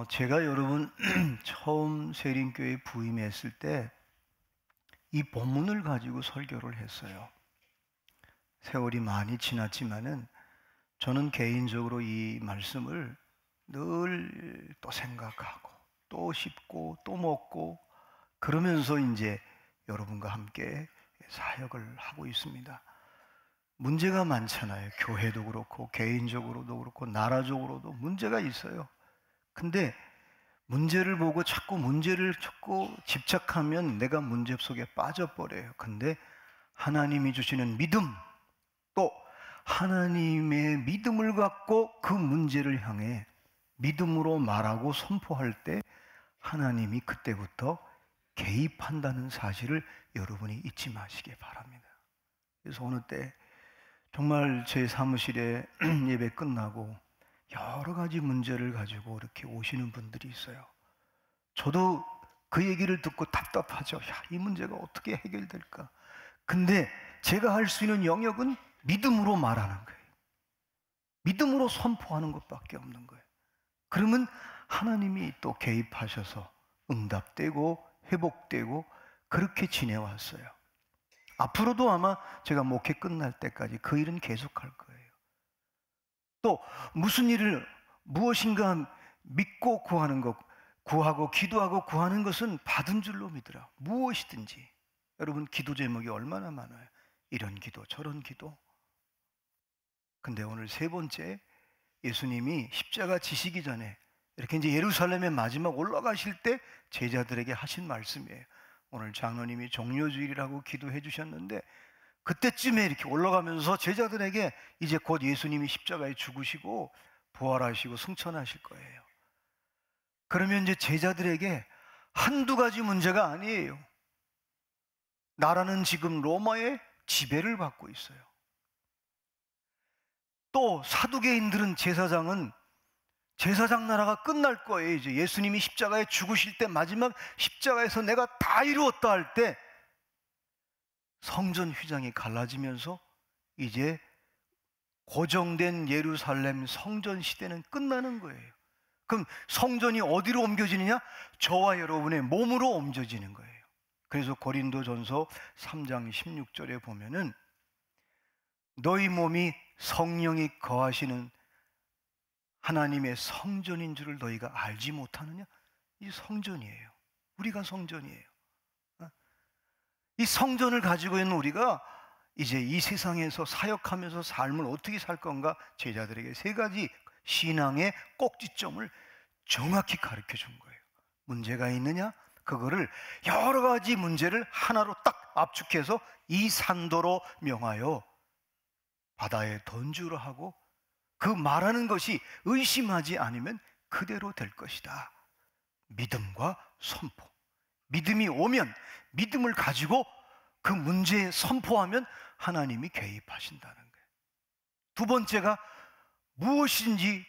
제가 여러분 처음 세린교회 부임했을 때 이 본문을 가지고 설교를 했어요. 세월이 많이 지났지만은 저는 개인적으로 이 말씀을 늘 또 생각하고 또 씹고 또 먹고 그러면서 이제 여러분과 함께 사역을 하고 있습니다. 문제가 많잖아요. 교회도 그렇고 개인적으로도 그렇고 나라적으로도 문제가 있어요. 근데 문제를 보고 자꾸 문제를 찾고 집착하면 내가 문제 속에 빠져버려요. 근데 하나님이 주시는 믿음, 또 하나님의 믿음을 갖고 그 문제를 향해 믿음으로 말하고 선포할 때 하나님이 그때부터 개입한다는 사실을 여러분이 잊지 마시기 바랍니다. 그래서 어느 때 정말 제 사무실에 예배 끝나고 여러 가지 문제를 가지고 이렇게 오시는 분들이 있어요. 저도 그 얘기를 듣고 답답하죠. 야, 이 문제가 어떻게 해결될까? 근데 제가 할 수 있는 영역은 믿음으로 말하는 거예요. 믿음으로 선포하는 것밖에 없는 거예요. 그러면 하나님이 또 개입하셔서 응답되고 회복되고 그렇게 지내왔어요. 앞으로도 아마 제가 목회 끝날 때까지 그 일은 계속할 거예요. 또 무슨 일을 무엇인가 믿고 구하는 것, 구하고 기도하고 구하는 것은 받은 줄로 믿으라. 무엇이든지. 여러분 기도 제목이 얼마나 많아요. 이런 기도 저런 기도. 근데 오늘 세 번째, 예수님이 십자가 지시기 전에 이렇게 이제 예루살렘의 마지막 올라가실 때 제자들에게 하신 말씀이에요. 오늘 장로님이 종료주일이라고 기도해 주셨는데 그때쯤에 이렇게 올라가면서 제자들에게 이제 곧 예수님이 십자가에 죽으시고 부활하시고 승천하실 거예요. 그러면 이제 제자들에게 한두 가지 문제가 아니에요. 나라는 지금 로마의 지배를 받고 있어요. 또 사두개인들은 제사장 나라가 끝날 거예요. 이제 예수님이 십자가에 죽으실 때 마지막 십자가에서 내가 다 이루었다 할 때 성전 휘장이 갈라지면서 이제 고정된 예루살렘 성전 시대는 끝나는 거예요. 그럼 성전이 어디로 옮겨지느냐? 저와 여러분의 몸으로 옮겨지는 거예요. 그래서 고린도전서 3장 16절에 보면은 너희 몸이 성령이 거하시는 하나님의 성전인 줄을 너희가 알지 못하느냐? 이 성전이에요. 우리가 성전이에요. 이 성전을 가지고 있는 우리가 이제 이 세상에서 사역하면서 삶을 어떻게 살 건가? 제자들에게 세 가지 신앙의 꼭지점을 정확히 가르쳐 준 거예요. 문제가 있느냐? 그거를 여러 가지 문제를 하나로 딱 압축해서 이 산도로 명하여 바다에 던지라 하고 그 말하는 것이 의심하지 않으면 그대로 될 것이다. 믿음과 선포. 믿음이 오면 믿음을 가지고 그 문제에 선포하면 하나님이 개입하신다는 거예요. 두 번째가 무엇인지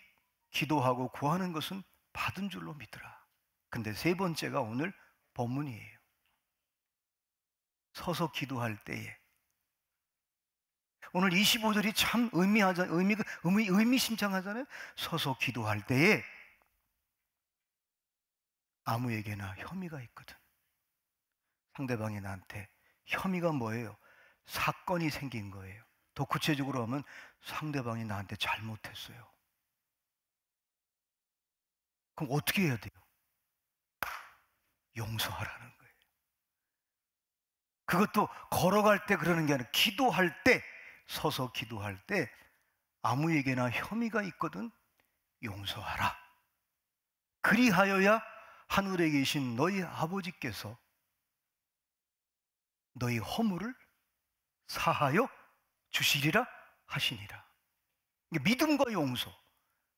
기도하고 구하는 것은 받은 줄로 믿으라. 근데 세 번째가 오늘 본문이에요. 서서 기도할 때에 오늘 25절이 참 의미심장하잖아요. 서서 기도할 때에 아무에게나 혐의가 있거든. 상대방이 나한테 혐의가 뭐예요? 사건이 생긴 거예요. 더 구체적으로 하면 상대방이 나한테 잘못했어요. 그럼 어떻게 해야 돼요? 용서하라는 거예요. 그것도 걸어갈 때 그러는 게 아니라 기도할 때, 서서 기도할 때 아무에게나 혐의가 있거든 용서하라. 그리하여야 하늘에 계신 너희 아버지께서 너희 허물을 사하여 주시리라 하시니라. 믿음과 용서,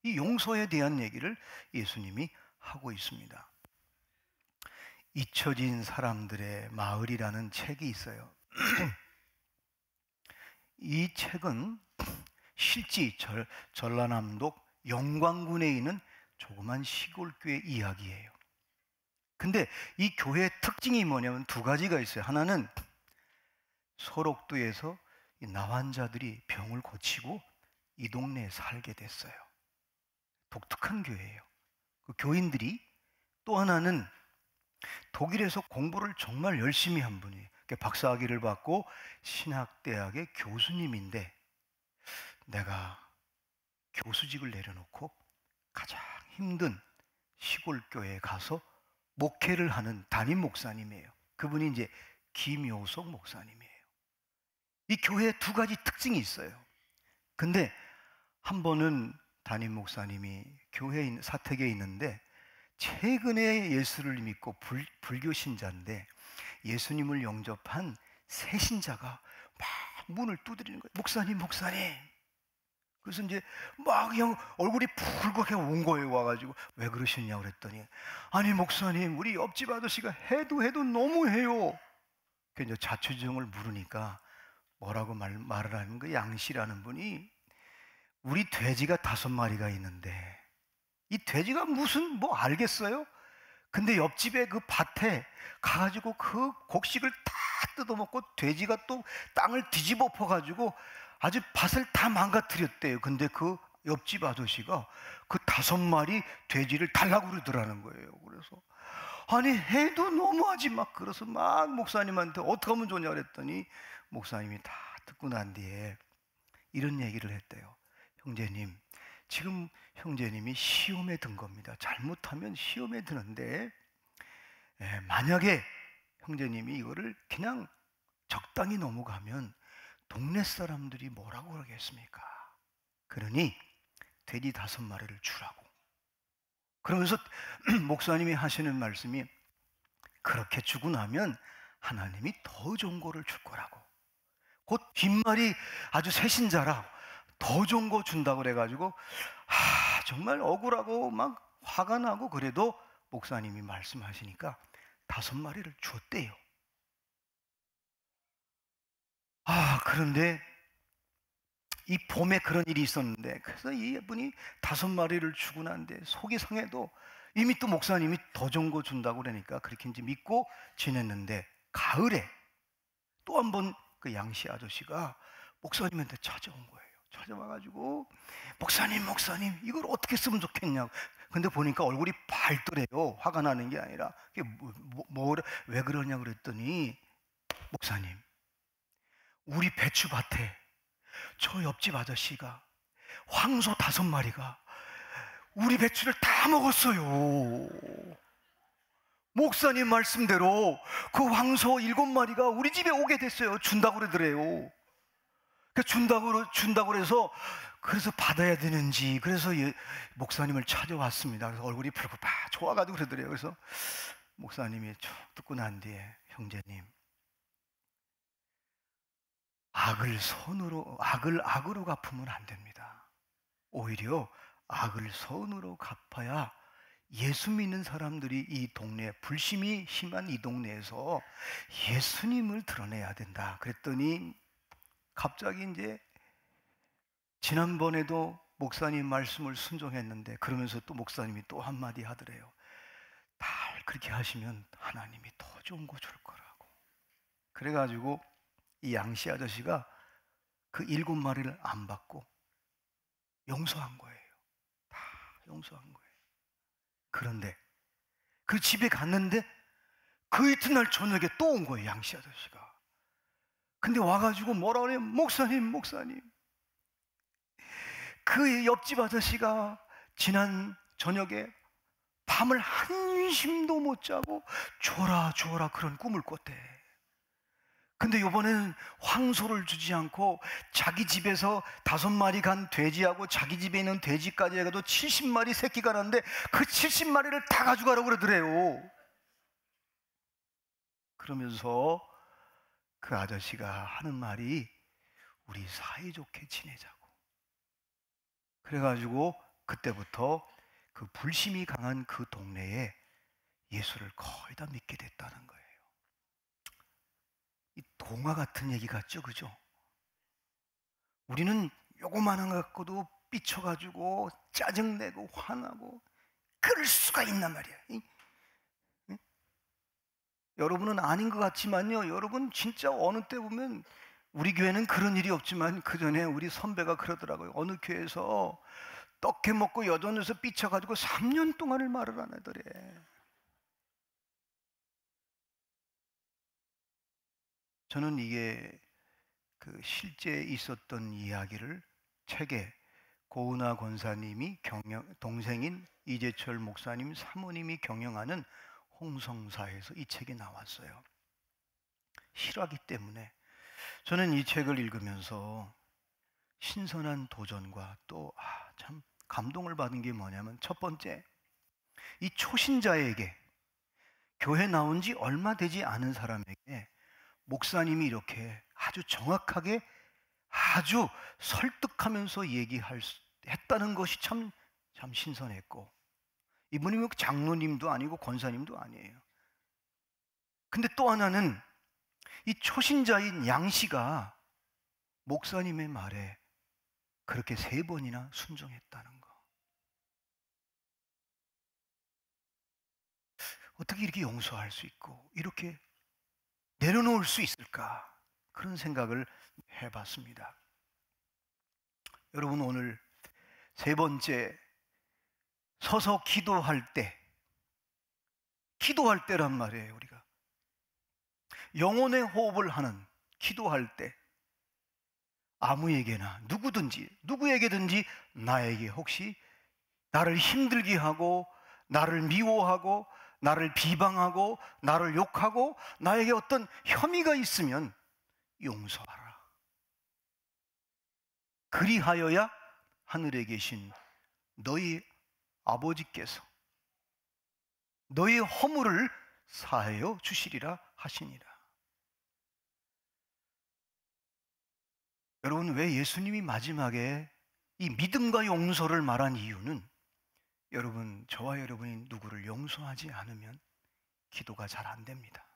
이 용서에 대한 얘기를 예수님이 하고 있습니다. 잊혀진 사람들의 마을이라는 책이 있어요. 이 책은 실제 전라남도 영광군에 있는 조그만 시골교회 이야기예요. 근데 이 교회의 특징이 뭐냐면 두 가지가 있어요. 하나는 소록도에서 나환자들이 병을 고치고 이 동네에 살게 됐어요. 독특한 교회예요. 그 교인들이, 또 하나는 독일에서 공부를 정말 열심히 한 분이에요. 박사학위를 받고 신학대학의 교수님인데, 내가 교수직을 내려놓고 가장 힘든 시골 교회에 가서 목회를 하는 담임 목사님이에요. 그분이 이제 김효석 목사님이에요. 이 교회에 두 가지 특징이 있어요. 근데 한 번은 담임 목사님이 교회에 사택에 있는데, 최근에 예수를 믿고 불교 신자인데 예수님을 영접한 새 신자가 막 문을 두드리는 거예요. 목사님, 목사님. 그래서 이제 막 그냥 얼굴이 붉게 온 거예요. 와가지고 왜 그러셨냐고 그랬더니, 아니 목사님, 우리 옆집 아저씨가 해도 너무해요. 그 이제 자초지종을 물으니까 뭐라고 말을 하는 그 양씨라는 분이, 우리 돼지가 5마리가 있는데 이 돼지가 무슨 뭐 알겠어요? 근데 옆집에 그 밭에 가가지고 그 곡식을 다 뜯어먹고 돼지가 또 땅을 뒤집어 퍼가지고 아주 밭을 다 망가뜨렸대요. 근데 그 옆집 아저씨가 그 5마리 돼지를 달라고 그러더라는 거예요. 그래서 아니 해도 너무하지 막, 그래서 막 목사님한테 어떻게 하면 좋냐 그랬더니 목사님이 다 듣고 난 뒤에 이런 얘기를 했대요. 형제님, 지금 형제님이 시험에 든 겁니다. 잘못하면 시험에 드는데, 만약에 형제님이 이거를 그냥 적당히 넘어가면 동네 사람들이 뭐라고 그러겠습니까? 그러니 돼지 5마리를 주라고. 그러면서 목사님이 하시는 말씀이, 그렇게 주고 나면 하나님이 더 좋은 거를 줄 거라고. 곧 뒷말이 아주 새신자라 더 좋은 거 준다고 그래가지고 정말 억울하고 막 화가 나고, 그래도 목사님이 말씀하시니까 5마리를 줬대요. 그런데 이 봄에 그런 일이 있었는데, 그래서 이분이 5마리를 주고 난데 속이 상해도 이미 또 목사님이 더 좋은 거 준다고 그러니까 그렇게 이제 믿고 지냈는데, 가을에 또 한 번 그 양씨 아저씨가 목사님한테 찾아온 거예요. 찾아와가지고, 목사님, 이걸 어떻게 쓰면 좋겠냐고. 근데 보니까 얼굴이 밝더래요. 화가 나는 게 아니라. 왜 그러냐고 그랬더니, 목사님, 우리 배추밭에 저 옆집 아저씨가 황소 5마리가 우리 배추를 다 먹었어요. 목사님 말씀대로 그 황소 7마리가 우리 집에 오게 됐어요. 준다고 그러더래요. 준다고 그래서, 받아야 되는지, 그래서 목사님을 찾아왔습니다. 그래서 얼굴이 붉고 좋아가지고 그러더래요. 그래서 목사님이 쭉 듣고 난 뒤에, 형제님, 악을 악으로 갚으면 안 됩니다. 오히려 악을 선으로 갚아야 예수 믿는 사람들이 이 동네, 불심이 심한 이 동네에서 예수님을 드러내야 된다. 그랬더니 갑자기 이제, 지난번에도 목사님 말씀을 순종했는데, 그러면서 또 목사님이 또 한마디 하더래요. 달 그렇게 하시면 하나님이 더 좋은 거 줄 거라고. 그래가지고 이 양씨 아저씨가 그 7마리를 안 받고 용서한 거예요. 다 용서한 거예요. 그런데 그 집에 갔는데 그 이튿날 저녁에 또 온 거예요, 양씨 아저씨가. 근데 와가지고 뭐라 그래요? 목사님, 그 옆집 아저씨가 지난 저녁에 밤을 한숨도 못 자고 줘라 그런 꿈을 꿨대. 근데 이번에는 황소를 주지 않고 자기 집에서 5마리 간 돼지하고 자기 집에 있는 돼지까지 해가도 70마리 새끼가 났는데 그 70마리를 다 가져가라고 그러더래요. 그러면서 그 아저씨가 하는 말이, 우리 사이좋게 지내자고. 그래가지고 그때부터 그 불심이 강한 그 동네에 예수를 거의 다 믿게 됐다는 거예요. 이 동화 같은 얘기 같죠, 그죠? 우리는 요거만한 거 갖고도 삐쳐가지고 짜증내고 화나고 그럴 수가 있단 말이야. 응? 여러분은 아닌 것 같지만요, 여러분 진짜 어느 때 보면, 우리 교회는 그런 일이 없지만 그 전에 우리 선배가 그러더라고요. 어느 교회에서 떡해 먹고 여전해서 삐쳐가지고 3년 동안을 말을 안 하더래. 저는 이게 실제 있었던 이야기를 책에 고은하 권사님이 동생인 이재철 목사님 사모님이 경영하는 홍성사에서 이 책이 나왔어요. 실화기 때문에 저는 이 책을 읽으면서 신선한 도전과 또 참 감동을 받은 게 뭐냐면, 첫 번째, 이 초신자에게, 교회 나온 지 얼마 되지 않은 사람에게 목사님이 이렇게 아주 정확하게 아주 설득하면서 했다는 것이 참 신선했고, 이분이 뭐 장로님도 아니고 권사님도 아니에요. 근데 또 하나는 이 초신자인 양 씨가 목사님의 말에 그렇게 3번이나 순종했다는 거. 어떻게 이렇게 용서할 수 있고 이렇게 내려놓을 수 있을까? 그런 생각을 해봤습니다. 여러분, 오늘 3번째, 서서 기도할 때란 말이에요. 우리가 영혼의 호흡을 하는 기도할 때 아무에게나 누구에게든지 나에게 혹시 나를 힘들게 하고 나를 미워하고 나를 비방하고 나를 욕하고 나에게 어떤 혐의가 있으면 용서하라. 그리하여야 하늘에 계신 너희 아버지께서 너희 허물을 사하여 주시리라 하시니라. 여러분, 왜 예수님이 마지막에 이 믿음과 용서를 말한 이유는, 여러분, 저와 여러분이 누구를 용서하지 않으면 기도가 잘 안 됩니다.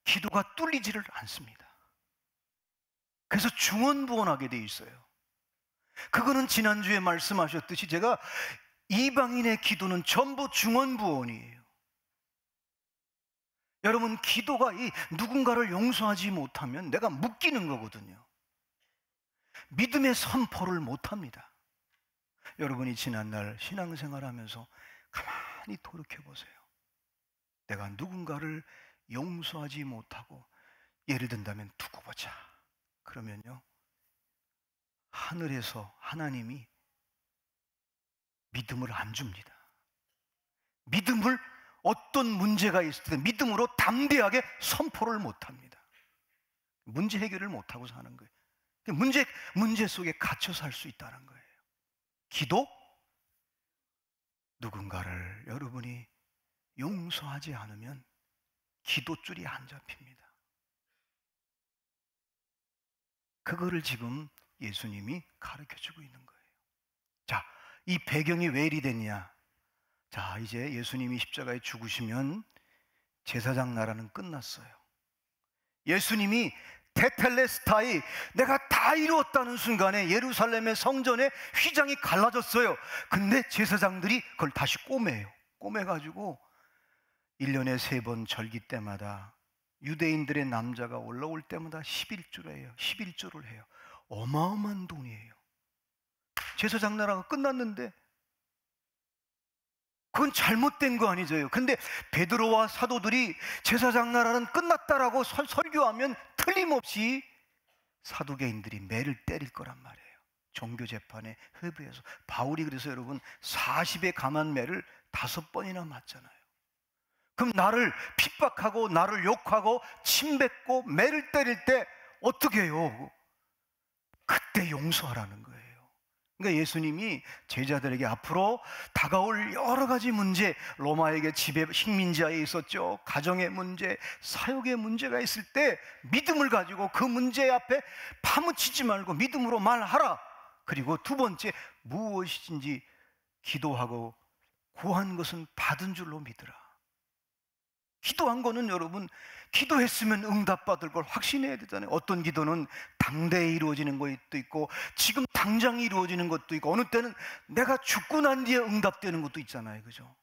기도가 뚫리지를 않습니다. 그래서 중언부언하게 돼 있어요. 그거는 지난주에 말씀하셨듯이 제가 이방인의 기도는 전부 중언부언이에요. 여러분, 기도가 이 누군가를 용서하지 못하면 내가 묶이는 거거든요. 믿음의 선포를 못합니다. 여러분이 지난날 신앙생활 하면서 가만히 돌이켜 보세요. 내가 누군가를 용서하지 못하고, 예를 든다면 두고 보자 그러면요, 하늘에서 하나님이 믿음을 안 줍니다. 믿음을, 어떤 문제가 있을 때 믿음으로 담대하게 선포를 못합니다. 문제 해결을 못하고 사는 거예요. 문제 속에 갇혀 살 수 있다는 거예요. 기도? 누군가를 여러분이 용서하지 않으면 기도줄이 안 잡힙니다. 그거를 지금 예수님이 가르쳐주고 있는 거예요. 자, 이 배경이 왜 이리 됐냐? 자, 이제 예수님이 십자가에 죽으시면 제사장 나라는 끝났어요. 예수님이 테텔레스타이, 내가 다 이루었다는 순간에 예루살렘의 성전의 휘장이 갈라졌어요. 근데 제사장들이 그걸 다시 꼬매가지고 1년에 3번 절기 때마다 유대인들의 남자가 올라올 때마다 11조를 해요. 어마어마한 돈이에요. 제사장 나라가 끝났는데 그건 잘못된 거 아니죠. 근데 베드로와 사도들이 제사장 나라는 끝났다라고 설교하면 틀림없이 사두개인들이 매를 때릴 거란 말이에요. 종교재판에 회부해서. 바울이 그래서 여러분 40의 감한 매를 5번이나 맞잖아요. 그럼 나를 핍박하고 나를 욕하고 침뱉고 매를 때릴 때 어떻게 해요? 그때 용서하라는 거예요. 그러니까 예수님이 제자들에게 앞으로 다가올 여러 가지 문제, 로마에게 지배, 식민지하에 있었죠. 가정의 문제, 사역의 문제가 있을 때 믿음을 가지고 그 문제 앞에 파묻히지 말고 믿음으로 말하라. 그리고 2번째, 무엇이든지 기도하고 구한 것은 받은 줄로 믿으라. 기도한 거는 여러분, 기도했으면 응답받을 걸 확신해야 되잖아요. 어떤 기도는 당대에 이루어지는 것도 있고 지금 당장 이루어지는 것도 있고 어느 때는 내가 죽고 난 뒤에 응답되는 것도 있잖아요. 그죠?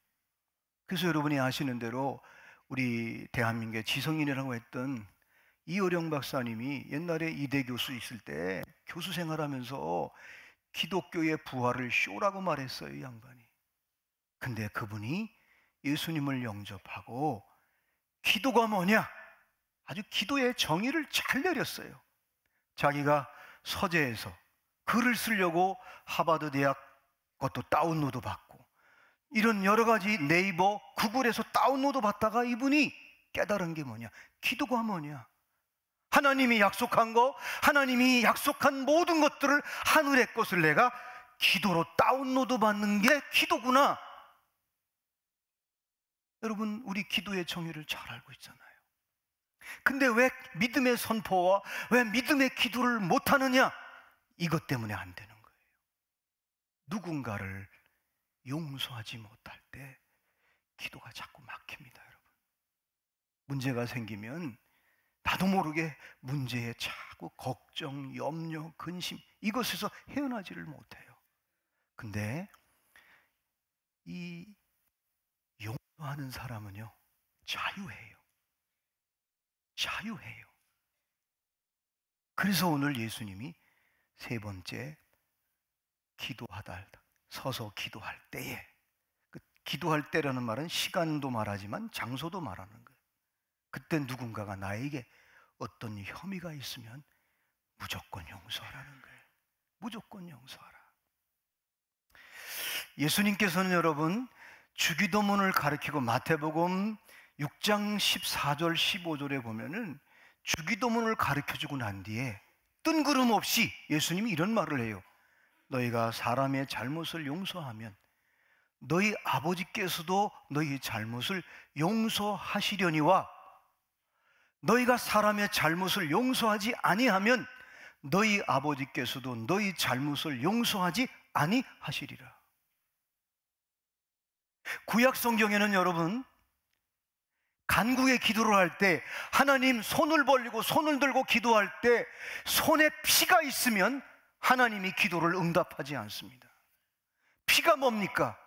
그래서 여러분이 아시는 대로 우리 대한민국의 지성인이라고 했던 이어령 박사님이 옛날에 이대 교수 있을 때 교수 생활하면서 기독교의 부활을 쇼라고 말했어요, 이 양반이. 근데 그분이 예수님을 영접하고 기도가 뭐냐? 아주 기도의 정의를 잘 내렸어요. 자기가 서재에서 글을 쓰려고 하버드 대학 것도 다운로드 받고 이런 여러 가지 네이버, 구글에서 다운로드 받다가 이분이 깨달은 게 뭐냐? 기도가 뭐냐? 하나님이 약속한 거, 하나님이 약속한 모든 것들을, 하늘의 것을 내가 기도로 다운로드 받는 게 기도구나. 여러분, 우리 기도의 정의를 잘 알고 있잖아요. 근데 왜 믿음의 선포와 왜 믿음의 기도를 못하느냐? 이것 때문에 안 되는 거예요. 누군가를 용서하지 못할 때 기도가 자꾸 막힙니다, 여러분. 문제가 생기면 나도 모르게 문제에 자꾸 걱정, 염려, 근심, 이것에서 헤어나지를 못해요. 근데 이 용서하는 사람은요, 자유해요. 자유해요. 그래서 오늘 예수님이 세 번째, 기도하다, 서서 기도할 때에, 그 기도할 때라는 말은 시간도 말하지만 장소도 말하는 거예요. 그때 누군가가 나에게 어떤 혐의가 있으면 무조건 용서하라는 거예요. 무조건 용서하라. 예수님께서는 여러분, 주기도문을 가르치고 마태복음 6장 14절 15절에 보면은 주기도문을 가르쳐주고 난 뒤에 뜬구름 없이 예수님이 이런 말을 해요. 너희가 사람의 잘못을 용서하면 너희 아버지께서도 너희 잘못을 용서하시려니와 너희가 사람의 잘못을 용서하지 아니하면 너희 아버지께서도 너희 잘못을 용서하지 아니하시리라. 구약 성경에는 여러분, 간구의 기도를 할 때 하나님 손을 벌리고 손을 들고 기도할 때 손에 피가 있으면 하나님이 기도를 응답하지 않습니다. 피가 뭡니까?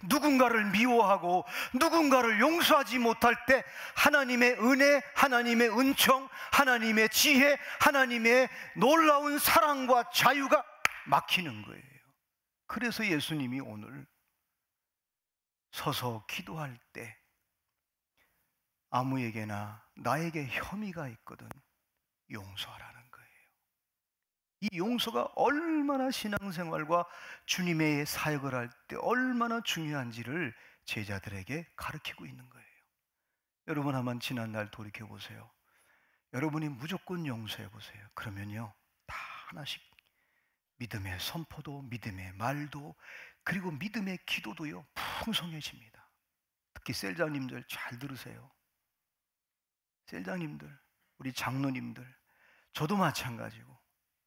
누군가를 미워하고 누군가를 용서하지 못할 때 하나님의 은혜, 하나님의 은총, 하나님의 지혜, 하나님의 놀라운 사랑과 자유가 막히는 거예요. 그래서 예수님이 오늘 서서 기도할 때 아무에게나 나에게 혐의가 있거든 용서하라는 거예요. 이 용서가 얼마나 신앙생활과 주님의 사역을 할 때 얼마나 중요한지를 제자들에게 가르치고 있는 거예요. 여러분 한번 지난날 돌이켜보세요. 여러분이 무조건 용서해보세요. 그러면요, 다 하나씩 믿음의 선포도, 믿음의 말도, 그리고 믿음의 기도도요 풍성해집니다. 특히 셀장님들 잘 들으세요. 셀장님들, 우리 장로님들, 저도 마찬가지고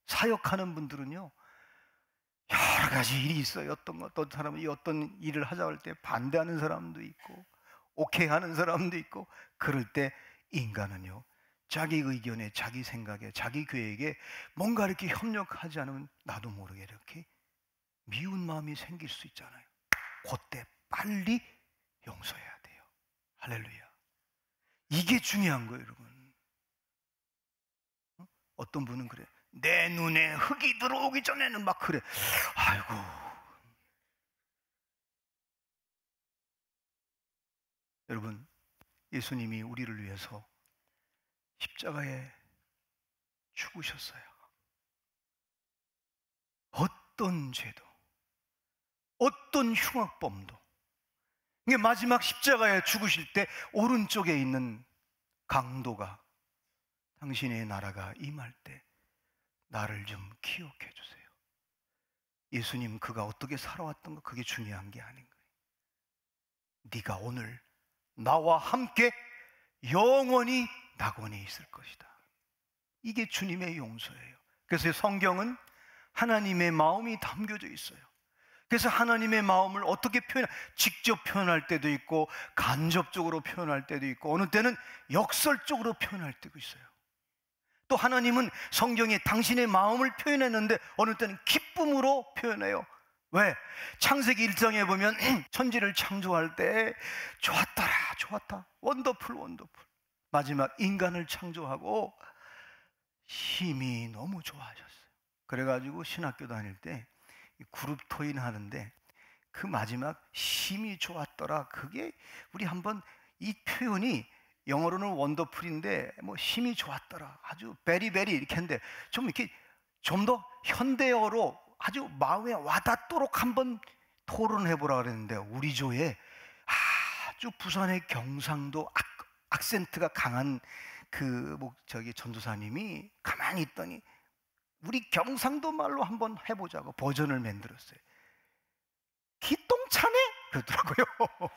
사역하는 분들은요 여러 가지 일이 있어요. 어떤 사람은 어떤 일을 하자고 할 때 반대하는 사람도 있고 오케이 하는 사람도 있고, 그럴 때 인간은요 자기 의견에, 자기 생각에, 자기 계획에 뭔가 이렇게 협력하지 않으면 나도 모르게 이렇게 미운 마음이 생길 수 있잖아요. 그때 빨리 용서해야 돼요. 할렐루야. 이게 중요한 거예요, 여러분. 어떤 분은 그래, 내 눈에 흙이 들어오기 전에는 막 그래. 아이고, 여러분, 예수님이 우리를 위해서 십자가에 죽으셨어요. 어떤 죄도, 어떤 흉악범도. 이게 마지막 십자가에 죽으실 때 오른쪽에 있는 강도가, 당신의 나라가 임할 때 나를 좀 기억해 주세요. 예수님 그가 어떻게 살아왔던 거, 그게 중요한 게 아닌 거예요. 네가 오늘 나와 함께 영원히 낙원에 있을 것이다. 이게 주님의 용서예요. 그래서 성경은 하나님의 마음이 담겨져 있어요. 그래서 하나님의 마음을 어떻게 직접 표현할 때도 있고 간접적으로 표현할 때도 있고 어느 때는 역설적으로 표현할 때도 있어요. 또 하나님은 성경에 당신의 마음을 표현했는데 어느 때는 기쁨으로 표현해요. 왜? 창세기 1장에 보면 천지를 창조할 때 좋았더라, 좋았다, 원더풀, 원더풀. 마지막 인간을 창조하고 힘이 너무 좋아하셨어요. 그래가지고 신학교 다닐 때 그룹 토인 하는데 그 마지막 힘이 좋았더라. 그게 우리 한번 이 표현이 영어로는 원더풀인데 뭐 힘이 좋았더라. 아주 베리베리 이렇게 했는데 좀 이렇게 좀 더 현대어로 아주 마음에 와닿도록 한번 토론해 보라 그랬는데 우리 조에 아주 부산의 경상도 악센트가 강한 저기 전도사님이 가만히 있더니 우리 경상도 말로 한번 해보자고 버전을 만들었어요. 기똥차네? 그러더라고요.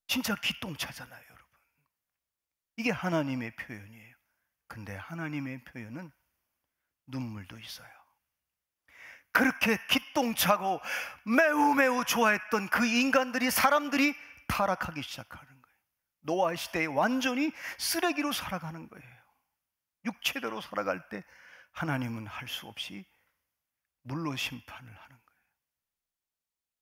진짜 기똥차잖아요, 여러분. 이게 하나님의 표현이에요. 근데 하나님의 표현은 눈물도 있어요. 그렇게 기똥차고 매우 매우 좋아했던 그 인간들이, 사람들이 타락하기 시작하는 거예요. 노아 시대에 완전히 쓰레기로 살아가는 거예요. 육체대로 살아갈 때 하나님은 할 수 없이 물로 심판을 하는 거예요.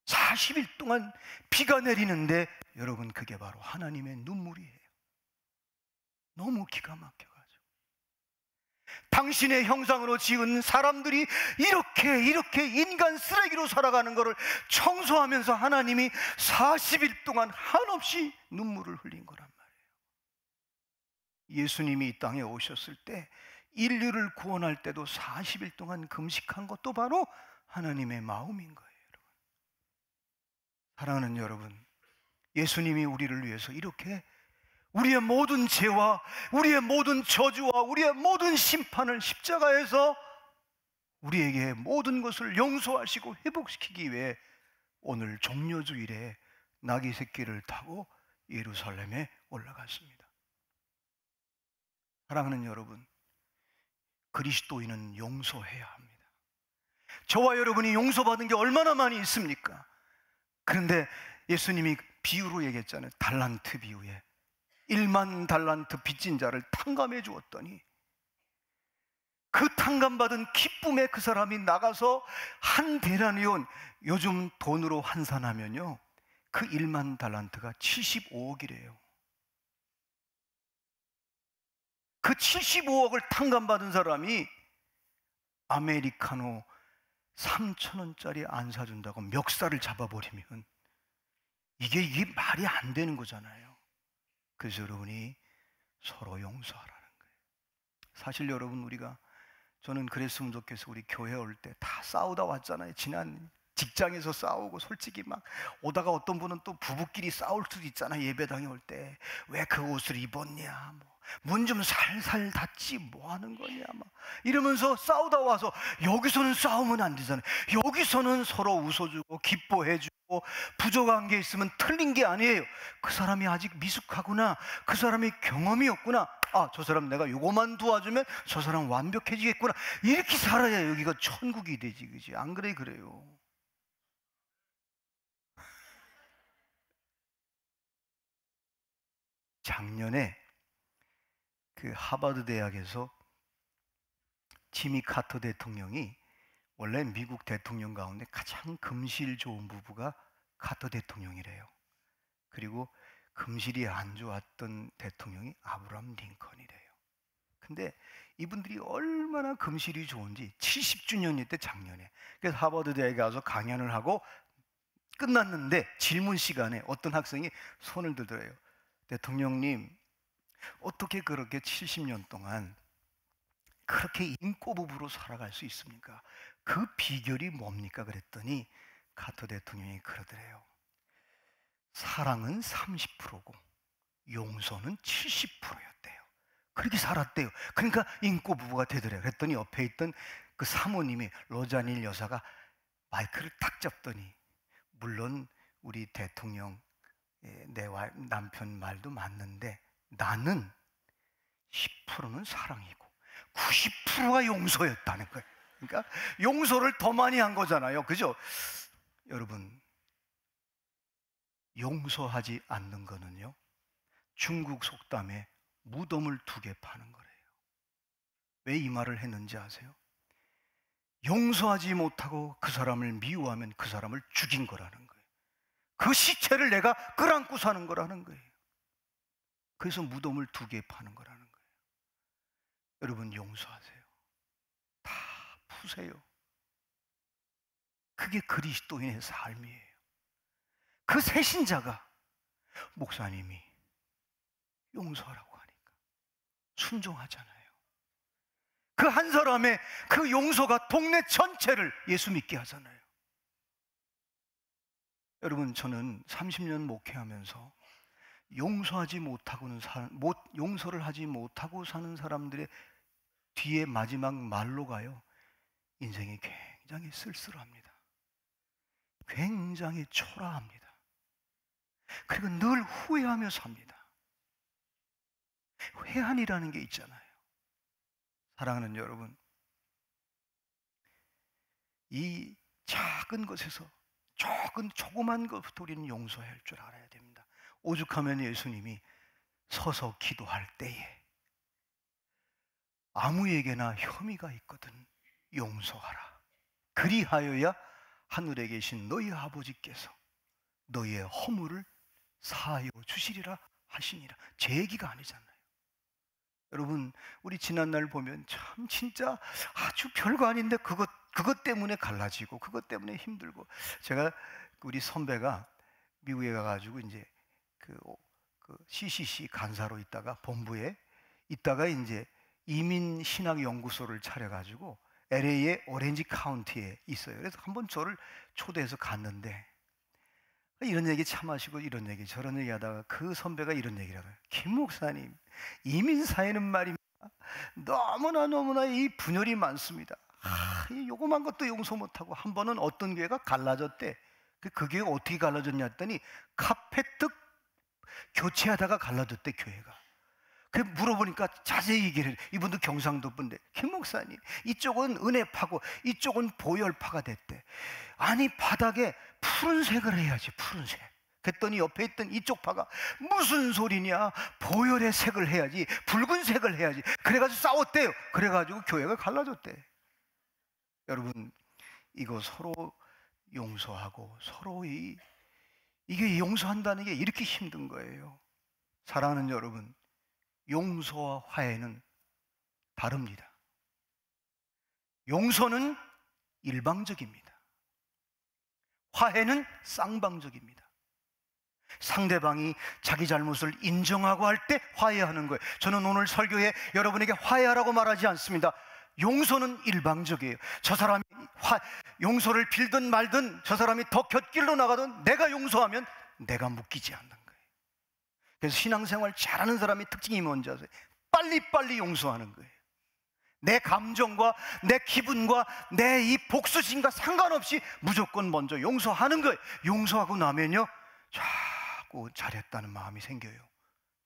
40일 동안 비가 내리는데 여러분, 그게 바로 하나님의 눈물이에요. 너무 기가 막혀가지고 당신의 형상으로 지은 사람들이 이렇게 인간 쓰레기로 살아가는 것을 청소하면서 하나님이 40일 동안 한없이 눈물을 흘린 거란 말이에요. 예수님이 이 땅에 오셨을 때 인류를 구원할 때도 40일 동안 금식한 것도 바로 하나님의 마음인 거예요. 여러분, 사랑하는 여러분, 예수님이 우리를 위해서 이렇게 우리의 모든 죄와 우리의 모든 저주와 우리의 모든 심판을 십자가에서 우리에게 모든 것을 용서하시고 회복시키기 위해 오늘 종려주일에 나귀 새끼를 타고 예루살렘에 올라갔습니다. 사랑하는 여러분, 그리스도인은 용서해야 합니다. 저와 여러분이 용서받은 게 얼마나 많이 있습니까? 그런데 예수님이 비유로 얘기했잖아요. 달란트 비유에 1만 달란트 빚진 자를 탕감해 주었더니 그 탕감받은 기쁨에 그 사람이 나가서 한 데나리온, 요즘 돈으로 환산하면요, 그 1만 달란트가 75억이래요. 그 75억을 탕감받은 사람이 아메리카노 3,000원짜리 안 사준다고 멱살을 잡아버리면 이게 말이 안 되는 거잖아요. 그래서 여러분이 서로 용서하라는 거예요. 사실 여러분, 저는 그랬으면 좋겠어. 우리 교회 올 때 다 싸우다 왔잖아요. 지난 직장에서 싸우고, 솔직히 막 오다가 어떤 분은 또 부부끼리 싸울 수도 있잖아요. 예배당에 올 때 왜 그 옷을 입었냐, 문 좀 살살 닫지 뭐 하는 거냐, 이러면서 싸우다 와서 여기서는 싸우면 안 되잖아요. 여기서는 서로 웃어주고 기뻐해주고, 부족한 게 있으면 틀린 게 아니에요. 그 사람이 아직 미숙하구나, 그 사람이 경험이 없구나, 저 사람 내가 요거만 도와주면 저 사람 완벽해지겠구나, 이렇게 살아야 여기가 천국이 되지, 그지? 안 그래? 그래요. 작년에 그 하버드 대학에서 지미 카터 대통령이, 원래 미국 대통령 가운데 가장 금실 좋은 부부가 카터 대통령이래요. 그리고 금실이 안 좋았던 대통령이 아브라함 링컨이래요. 근데 이분들이 얼마나 금실이 좋은지 70주년일 때 작년에, 그래서 하버드 대학에 가서 강연을 하고 끝났는데 질문 시간에 어떤 학생이 손을 들더래요. 대통령님, 어떻게 그렇게 70년 동안 그렇게 인고 부부로 살아갈 수 있습니까? 그 비결이 뭡니까? 그랬더니 카터 대통령이 그러더래요. 사랑은 30%고 용서는 70%였대요. 그렇게 살았대요. 그러니까 인고 부부가 되더래요. 그랬더니 옆에 있던 그 사모님이, 로자닐 여사가 마이크를 딱 잡더니, 물론 우리 대통령, 내 남편 말도 맞는데 나는 10%는 사랑이고 90%가 용서였다는 거예요. 그러니까 용서를 더 많이 한 거잖아요. 그죠? 여러분, 용서하지 않는 거는요, 중국 속담에 무덤을 2개 파는 거래요. 왜 이 말을 했는지 아세요? 용서하지 못하고 그 사람을 미워하면 그 사람을 죽인 거라는 거예요. 그 시체를 내가 끌안고 사는 거라는 거예요. 그래서 무덤을 2개 파는 거라는 거예요. 여러분, 용서하세요. 푸세요. 그게 그리스도인의 삶이에요. 그 새신자가 목사님이 용서하라고 하니까 순종하잖아요. 그 한 사람의 그 용서가 동네 전체를 예수 믿게 하잖아요. 여러분, 저는 30년 목회하면서 용서를 하지 못하고 사는 사람들의 뒤에 마지막 말로가요, 인생이 굉장히 쓸쓸합니다. 굉장히 초라합니다. 그리고 늘 후회하며 삽니다. 회한이라는 게 있잖아요. 사랑하는 여러분, 이 작은 것에서 조그만 것부터 우리는 용서할 줄 알아야 됩니다. 오죽하면 예수님이 서서 기도할 때에 아무에게나 혐의가 있거든 용서하라. 그리하여야 하늘에 계신 너희 아버지께서 너희의 허물을 사하여 주시리라 하시니라. 제 얘기가 아니잖아요. 여러분, 우리 지난날 보면 참 진짜 아주 별거 아닌데 그것 때문에 갈라지고 그것 때문에 힘들고. 제가 우리 선배가 미국에 가가지고 이제 그 CCC 간사로 있다가 본부에 있다가 이제 이민 신학 연구소를 차려가지고 LA의 오렌지 카운티에 있어요. 그래서 한번 저를 초대해서 갔는데 이런 얘기 참 하시고 이런 얘기 저런 얘기 하다가 그 선배가 이런 얘기를 하더라고요. 김 목사님, 이민 사회는 말입니다, 너무나 이 분열이 많습니다. 이 요거만 것도 용서 못하고 한 번은 어떤 교회가 갈라졌대. 그 교회가 어떻게 갈라졌냐 했더니 카페트 교체하다가 갈라졌대, 교회가. 그 물어보니까 자세히 얘기를 해요. 이분도 경상도 분인데, 김 목사님, 이쪽은 은혜파고 이쪽은 보혈파가 됐대. 아니, 바닥에 푸른색을 해야지, 푸른색. 그랬더니 옆에 있던 이쪽 파가 무슨 소리냐, 보혈의 색을 해야지, 붉은색을 해야지. 그래가지고 싸웠대요. 그래가지고 교회가 갈라졌대. 여러분, 이거 서로 용서하고 서로 이게 용서한다는 게 이렇게 힘든 거예요. 사랑하는 여러분, 용서와 화해는 다릅니다. 용서는 일방적입니다. 화해는 쌍방적입니다. 상대방이 자기 잘못을 인정하고 할 때 화해하는 거예요. 저는 오늘 설교에 여러분에게 화해하라고 말하지 않습니다. 용서는 일방적이에요. 저 사람이 용서를 빌든 말든 저 사람이 더 곁길로 나가든 내가 용서하면 내가 묶이지 않는 거예요. 그래서 신앙생활 잘하는 사람의 특징이 뭔지 아세요? 빨리빨리 용서하는 거예요. 내 감정과 내 기분과 내 이 복수심과 상관없이 무조건 먼저 용서하는 거예요. 용서하고 나면요, 자꾸 잘했다는 마음이 생겨요.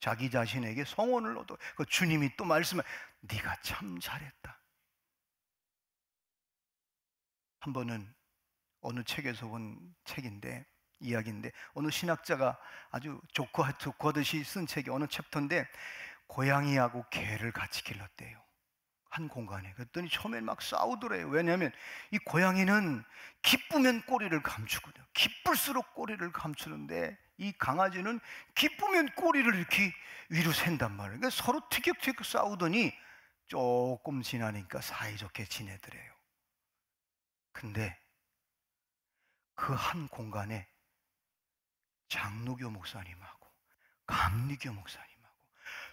자기 자신에게 성원을 얻어. 그 주님이 또 말씀해, 네가 참 잘했다. 한 번은 어느 책에서 본 책인데, 이야기인데, 어느 신학자가 아주 족구하듯이 쓴 책이 어느 챕터인데, 고양이하고 개를 같이 길렀대요, 한 공간에. 그랬더니 처음엔 막 싸우더래요. 왜냐하면 이 고양이는 기쁘면 꼬리를 감추거든요. 기쁠수록 꼬리를 감추는데 이 강아지는 기쁘면 꼬리를 이렇게 위로 샌단 말이에요. 그러니까 서로 티격태격 싸우더니 조금 지나니까 사이좋게 지내더래요. 근데 그 한 공간에 장로교 목사님하고 감리교 목사님하고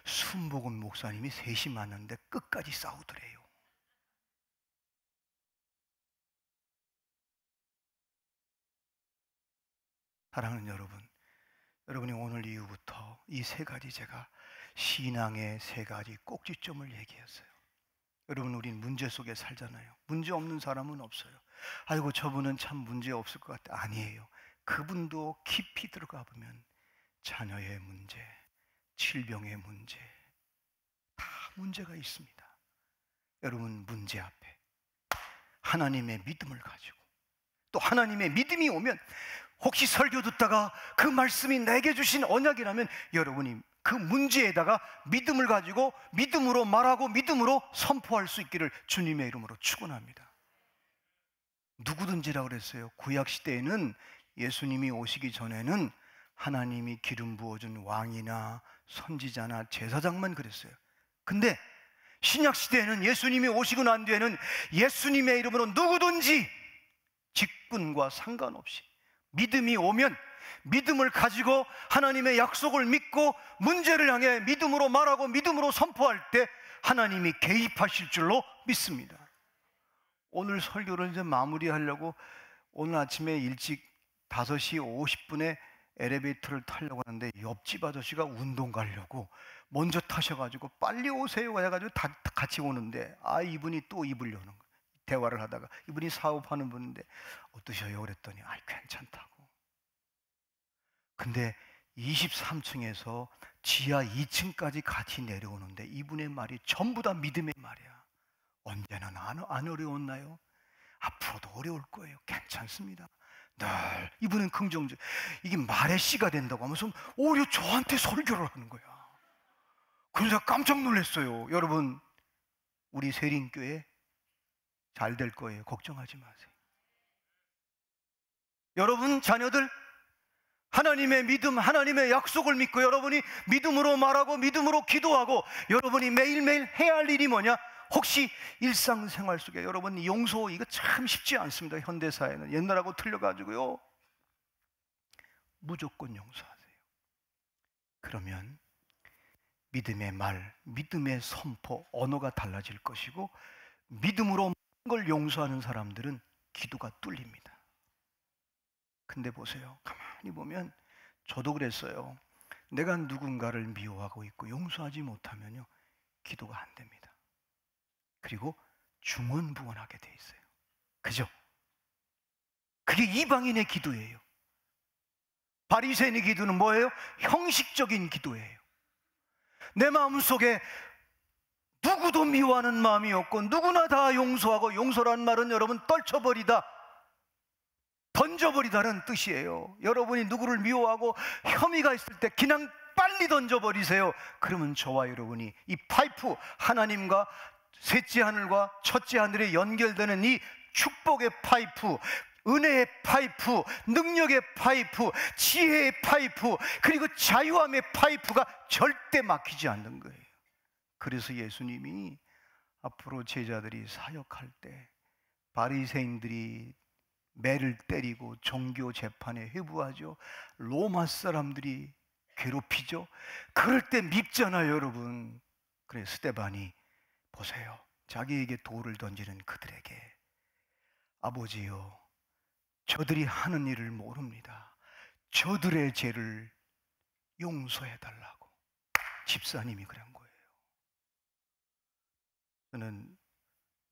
순복음 목사님이 셋이 만났는데 끝까지 싸우더래요. 사랑하는 여러분, 여러분이 오늘 이후부터 이 세 가지, 제가 신앙의 세 가지 꼭지점을 얘기했어요. 여러분, 우린 문제 속에 살잖아요. 문제 없는 사람은 없어요. 아이고, 저분은 참 문제 없을 것 같아. 아니에요. 그분도 깊이 들어가 보면 자녀의 문제, 질병의 문제, 다 문제가 있습니다. 여러분, 문제 앞에 하나님의 믿음을 가지고, 또 하나님의 믿음이 오면, 혹시 설교 듣다가 그 말씀이 내게 주신 언약이라면 여러분이 그 문제에다가 믿음을 가지고 믿음으로 말하고 믿음으로 선포할 수 있기를 주님의 이름으로 축원합니다. 누구든지라고 그랬어요. 구약시대에는, 예수님이 오시기 전에는 하나님이 기름 부어준 왕이나 선지자나 제사장만 그랬어요. 근데 신약 시대에는 예수님이 오시고 난 뒤에는 예수님의 이름으로 누구든지 직분과 상관없이 믿음이 오면 믿음을 가지고 하나님의 약속을 믿고 문제를 향해 믿음으로 말하고 믿음으로 선포할 때 하나님이 개입하실 줄로 믿습니다. 오늘 설교를 이제 마무리하려고 오늘 아침에 일찍 5시 50분에 엘리베이터를 타려고 하는데 옆집 아저씨가 운동 가려고 먼저 타셔가지고 빨리 오세요 해가지고 다 같이 오는데 이분이 또 입으려는 거예요. 대화를 하다가 이분이 사업하는 분인데 어떠셔요? 그랬더니 괜찮다고. 근데 23층에서 지하 2층까지 같이 내려오는데 이분의 말이 전부 다 믿음의 말이야. 언제는 안 어려웠나요? 앞으로도 어려울 거예요. 괜찮습니다. 늘 이분은 긍정적. 이게 말의 씨가 된다고 하면서 오히려 저한테 설교를 하는 거야. 그래서 깜짝 놀랐어요. 여러분, 우리 세린교회 잘 될 거예요. 걱정하지 마세요. 여러분 자녀들 하나님의 믿음, 하나님의 약속을 믿고 여러분이 믿음으로 말하고 믿음으로 기도하고 여러분이 매일매일 해야 할 일이 뭐냐? 혹시 일상생활 속에 여러분 용서, 이거 참 쉽지 않습니다. 현대사회는 옛날하고 틀려가지고요, 무조건 용서하세요. 그러면 믿음의 말, 믿음의 선포, 언어가 달라질 것이고 믿음으로 걸 용서하는 사람들은 기도가 뚫립니다. 근데 보세요, 가만히 보면 저도 그랬어요. 내가 누군가를 미워하고 있고 용서하지 못하면요, 기도가 안 됩니다. 그리고 중언부언하게 돼 있어요. 그죠? 그게 이방인의 기도예요. 바리새인의 기도는 뭐예요? 형식적인 기도예요. 내 마음속에 누구도 미워하는 마음이 없고 누구나 다 용서하고, 용서란 말은 여러분 떨쳐버리다, 던져버리다는 뜻이에요. 여러분이 누구를 미워하고 혐의가 있을 때 그냥 빨리 던져버리세요. 그러면 저와 여러분이 이 파이프, 하나님과 셋째 하늘과 첫째 하늘에 연결되는 이 축복의 파이프, 은혜의 파이프, 능력의 파이프, 지혜의 파이프, 그리고 자유함의 파이프가 절대 막히지 않는 거예요. 그래서 예수님이 앞으로 제자들이 사역할 때 바리새인들이 매를 때리고 종교 재판에 회부하죠. 로마 사람들이 괴롭히죠. 그럴 때 밉잖아요, 여러분. 그래 스데반이 보세요, 자기에게 돌을 던지는 그들에게 아버지요, 저들이 하는 일을 모릅니다. 저들의 죄를 용서해달라고. 집사님이 그런 거예요. 저는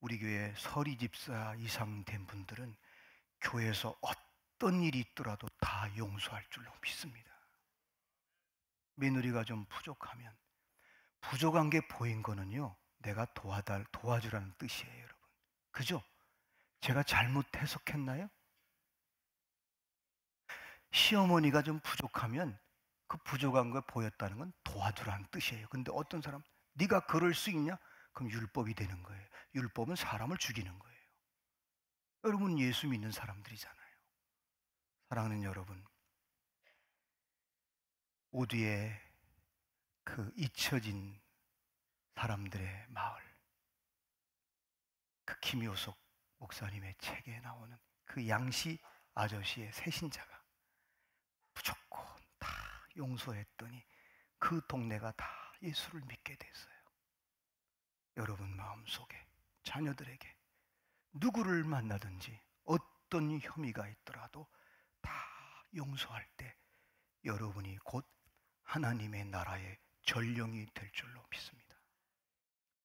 우리 교회 서리 집사 이상 된 분들은 교회에서 어떤 일이 있더라도 다 용서할 줄로 믿습니다. 며느리가 좀 부족하면, 부족한 게 보인 거는요, 내가 도와주라는 뜻이에요, 여러분. 그죠? 제가 잘못 해석했나요? 시어머니가 좀 부족하면 그 부족한 걸 보였다는 건 도와주라는 뜻이에요. 근데 어떤 사람, 네가 그럴 수 있냐? 그럼 율법이 되는 거예요. 율법은 사람을 죽이는 거예요. 여러분 예수 믿는 사람들이잖아요. 사랑하는 여러분, 모두의 그 잊혀진 사람들의 마을, 그 김효석 목사님의 책에 나오는 그 양씨 아저씨의 새신자가 무조건 다 용서했더니 그 동네가 다 예수를 믿게 됐어요. 여러분 마음속에, 자녀들에게 누구를 만나든지 어떤 혐의가 있더라도 다 용서할 때 여러분이 곧 하나님의 나라의 전령이 될 줄로 믿습니다.